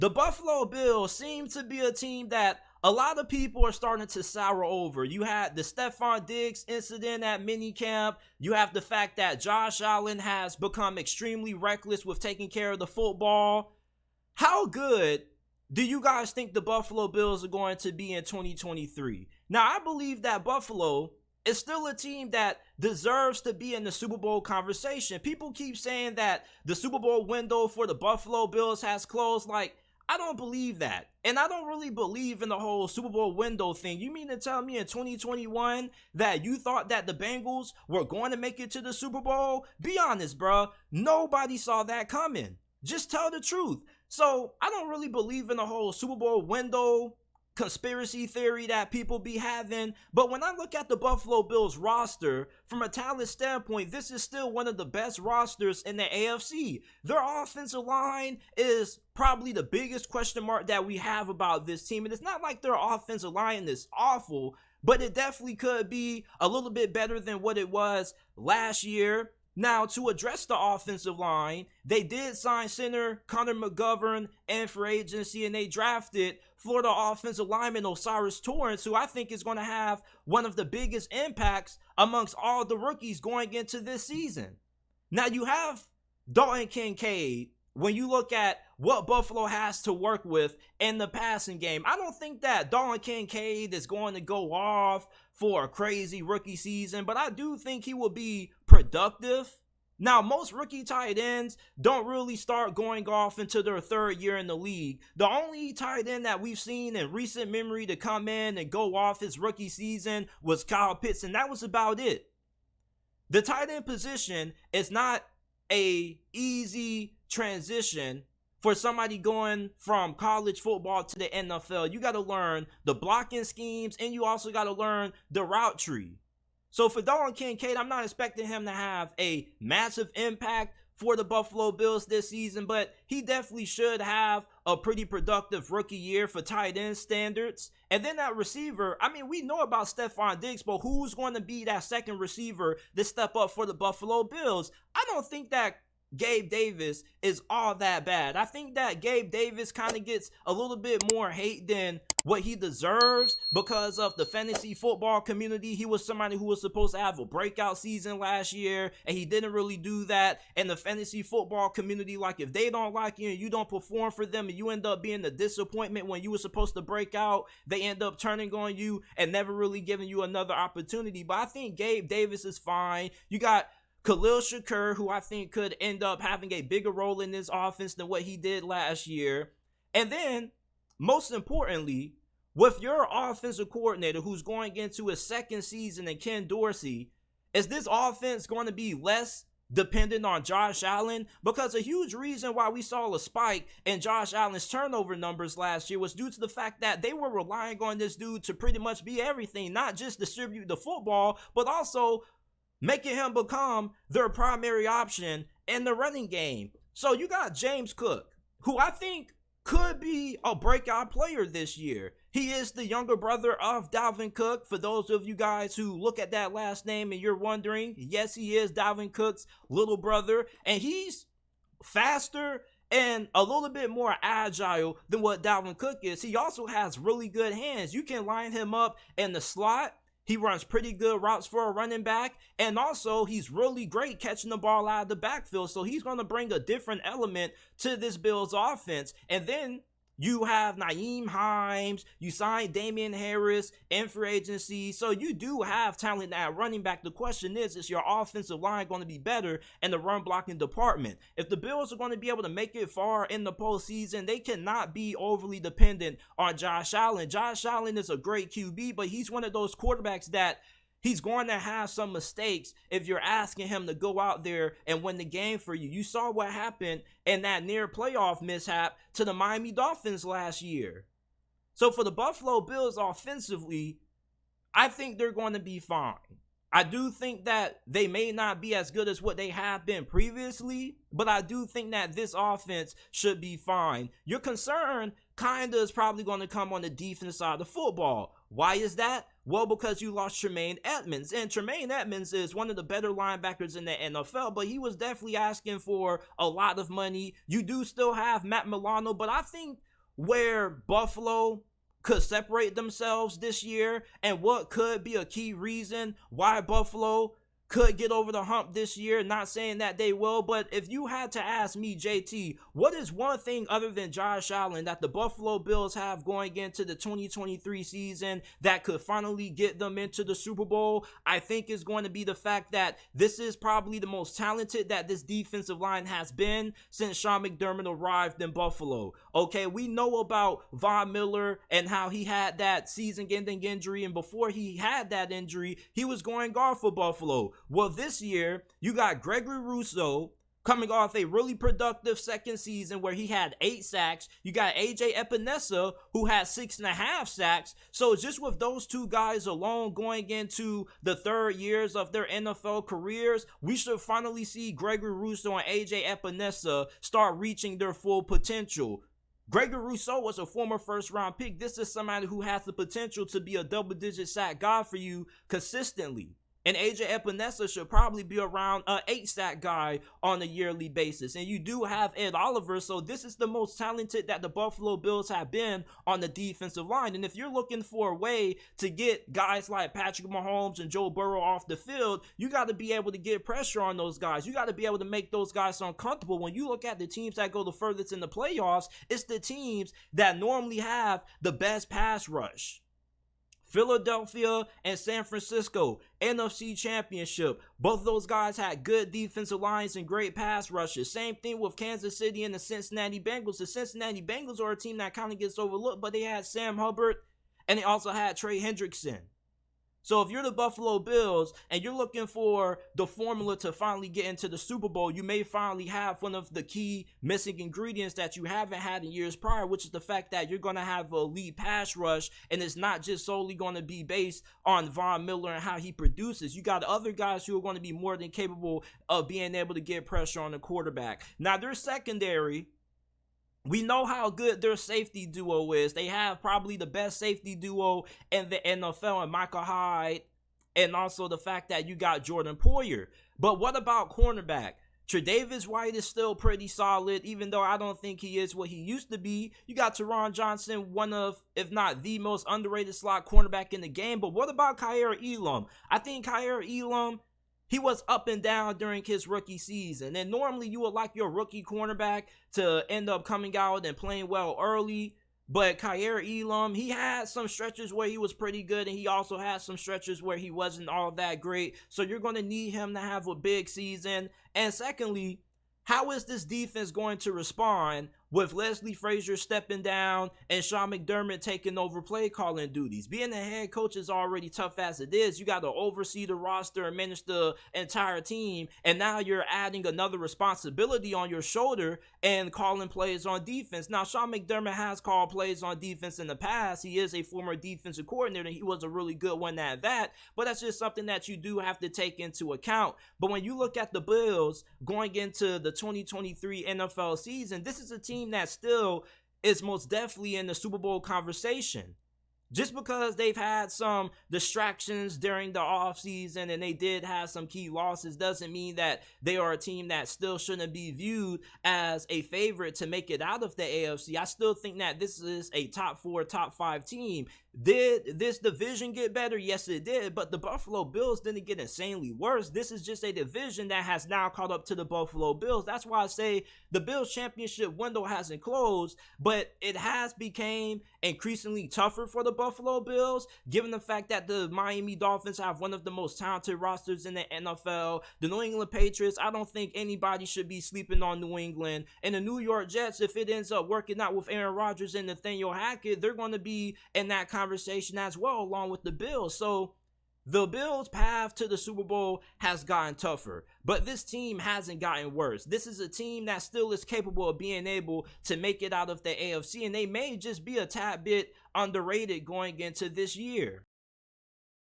The Buffalo Bills seem to be a team that a lot of people are starting to sour over. You had the Stefon Diggs incident at minicamp. You have the fact that Josh Allen has become extremely reckless with taking care of the football. How good do you guys think the Buffalo Bills are going to be in 2023? Now, I believe that Buffalo is still a team that deserves to be in the Super Bowl conversation. People keep saying that the Super Bowl window for the Buffalo Bills has closed. Like, I don't believe that. And I don't really believe in the whole Super Bowl window thing. You mean to tell me in 2021 that you thought that the Bengals were going to make it to the Super Bowl? Be honest, bro. Nobody saw that coming. Just tell the truth. So I don't really believe in the whole Super Bowl window conspiracy theory that people be having. But when I look at the Buffalo Bills roster, from a talent standpoint, this is still one of the best rosters in the AFC. Their offensive line is probably the biggest question mark that we have about this team. And it's not like their offensive line is awful, but it definitely could be a little bit better than what it was last year. Now, to address the offensive line, they did sign center Connor McGovern in free agency, and they drafted Florida offensive lineman Osiris Torrance, who I think is going to have one of the biggest impacts amongst all the rookies going into this season. Now, you have Dalton Kincaid. When you look at what Buffalo has to work with in the passing game, I don't think that Dalton Kincaid is going to go off for a crazy rookie season, but I do think he will be productive. Now, most rookie tight ends don't really start going off into their third year in the league. The only tight end that we've seen in recent memory to come in and go off his rookie season was Kyle Pitts, and that was about it. The tight end position is not a easy transition for somebody going from college football to the NFL. You got to learn the blocking schemes, and you also got to learn the route tree. So for Dalton Kincaid, I'm not expecting him to have a massive impact for the Buffalo Bills this season, but he definitely should have a pretty productive rookie year for tight end standards. And then that receiver, I mean, we know about Stefon Diggs, but who's going to be that second receiver to step up for the Buffalo Bills? I don't think that Gabe Davis is all that bad. I think that Gabe Davis kind of gets a little bit more hate than what he deserves because of the fantasy football community. He was somebody who was supposed to have a breakout season last year, and he didn't really do that. And the fantasy football community, like, if they don't like you and you don't perform for them and you end up being a disappointment when you were supposed to break out, they end up turning on you and never really giving you another opportunity. But I think Gabe Davis is fine. You got Khalil Shakur, who I think could end up having a bigger role in this offense than what he did last year. And then, most importantly, with your offensive coordinator who's going into his second season in Ken Dorsey, is this offense going to be less dependent on Josh Allen? Because a huge reason why we saw a spike in Josh Allen's turnover numbers last year was due to the fact that they were relying on this dude to pretty much be everything, not just distribute the football, but also making him become their primary option in the running game. So you got James Cook, who I think could be a breakout player this year. He is the younger brother of Dalvin Cook. For those of you guys who look at that last name and you're wondering, yes, he is Dalvin Cook's little brother, and he's faster and a little bit more agile than what Dalvin Cook is. He also has really good hands. You can line him up in the slot. He runs pretty good routes for a running back, and also he's really great catching the ball out of the backfield, so he's going to bring a different element to this Bills offense. And then you have Nyheim Hines, you signed Damian Harris in free agency, so you do have talent at running back. The question is your offensive line going to be better in the run blocking department? If the Bills are going to be able to make it far in the postseason, they cannot be overly dependent on Josh Allen. Josh Allen is a great QB, but he's one of those quarterbacks that he's going to have some mistakes if you're asking him to go out there and win the game for you. You saw what happened in that near playoff mishap to the Miami Dolphins last year. So for the Buffalo Bills offensively, I think they're going to be fine. I do think that they may not be as good as what they have been previously, but I do think that this offense should be fine. Your concern kind of is probably going to come on the defense side of the football. Why is that? Well, because you lost Tremaine Edmonds, and Tremaine Edmonds is one of the better linebackers in the NFL, but he was definitely asking for a lot of money. You do still have Matt Milano, but I think where Buffalo could separate themselves this year and what could be a key reason why Buffalo could get over the hump this year? Not saying that they will, but if you had to ask me, JT, what is one thing other than Josh Allen that the Buffalo Bills have going into the 2023 season that could finally get them into the Super Bowl? I think is going to be the fact that this is probably the most talented that this defensive line has been since Sean McDermott arrived in Buffalo. Okay, we know about Von Miller and how he had that season-ending injury, and before he had that injury, he was going guard for Buffalo. Well, this year, you got Gregory Rousseau coming off a really productive second season where he had 8 sacks. You got AJ Epinesa, who had 6.5 sacks. So just with those two guys alone going into the third years of their NFL careers, we should finally see Gregory Rousseau and AJ Epinesa start reaching their full potential. Gregory Rousseau was a former first-round pick. This is somebody who has the potential to be a double-digit sack guy for you consistently. And AJ Epinesa should probably be around an 8-sack guy on a yearly basis. And you do have Ed Oliver, so this is the most talented that the Buffalo Bills have been on the defensive line. And if you're looking for a way to get guys like Patrick Mahomes and Joe Burrow off the field, you got to be able to get pressure on those guys. You got to be able to make those guys uncomfortable. When you look at the teams that go the furthest in the playoffs, it's the teams that normally have the best pass rush. Philadelphia and San Francisco, NFC Championship. Both those guys had good defensive lines and great pass rushes. Same thing with Kansas City and the Cincinnati Bengals. The Cincinnati Bengals are a team that kind of gets overlooked, but they had Sam Hubbard and they also had Trey Hendrickson. So if you're the Buffalo Bills and you're looking for the formula to finally get into the Super Bowl, you may finally have one of the key missing ingredients that you haven't had in years prior, which is the fact that you're going to have an elite pass rush, and it's not just solely going to be based on Von Miller and how he produces. You got other guys who are going to be more than capable of being able to get pressure on the quarterback. Now, their secondary, we know how good their safety duo is. They have probably the best safety duo in the NFL, and Michael Hyde, and also the fact that you got Jordan Poyer. But what about cornerback? Tre'Davious White is still pretty solid, even though I don't think he is what he used to be. You got Teron Johnson, one of, if not the most underrated slot cornerback in the game. But what about Kaiir Elam? I think Kaiir Elam, he was up and down during his rookie season. And normally you would like your rookie cornerback to end up coming out and playing well early. But Kaiir Elam, he had some stretches where he was pretty good, and he also had some stretches where he wasn't all that great. So you're going to need him to have a big season. And secondly, how is this defense going to respond with Leslie Frazier stepping down and Sean McDermott taking over play calling duties? Being a head coach is already tough as it is. You got to oversee the roster and manage the entire team, and now you're adding another responsibility on your shoulder and calling plays on defense. Now, Sean McDermott has called plays on defense in the past. He is a former defensive coordinator, and he was a really good one at that, but that's just something that you do have to take into account. But when you look at the Bills going into the 2023 NFL season, this is a team that still is most definitely in the Super Bowl conversation. Just because they've had some distractions during the offseason and they did have some key losses doesn't mean that they are a team that still shouldn't be viewed as a favorite to make it out of the AFC. I still think that this is a top 4, top 5 team. Did this division get better? Yes, it did, but the Buffalo Bills didn't get insanely worse. This is just a division that has now caught up to the Buffalo Bills. That's why I say the Bills championship window hasn't closed, but it has become increasingly tougher for the Buffalo Bills, given the fact that the Miami Dolphins have one of the most talented rosters in the NFL. The New England Patriots, I don't think anybody should be sleeping on New England. And the New York Jets, if it ends up working out with Aaron Rodgers and Nathaniel Hackett, they're going to be in that conversation as well, along with the Bills. So the Bills' path to the Super Bowl has gotten tougher, but this team hasn't gotten worse. This is a team that still is capable of being able to make it out of the AFC, and they may just be a tad bit underrated going into this year.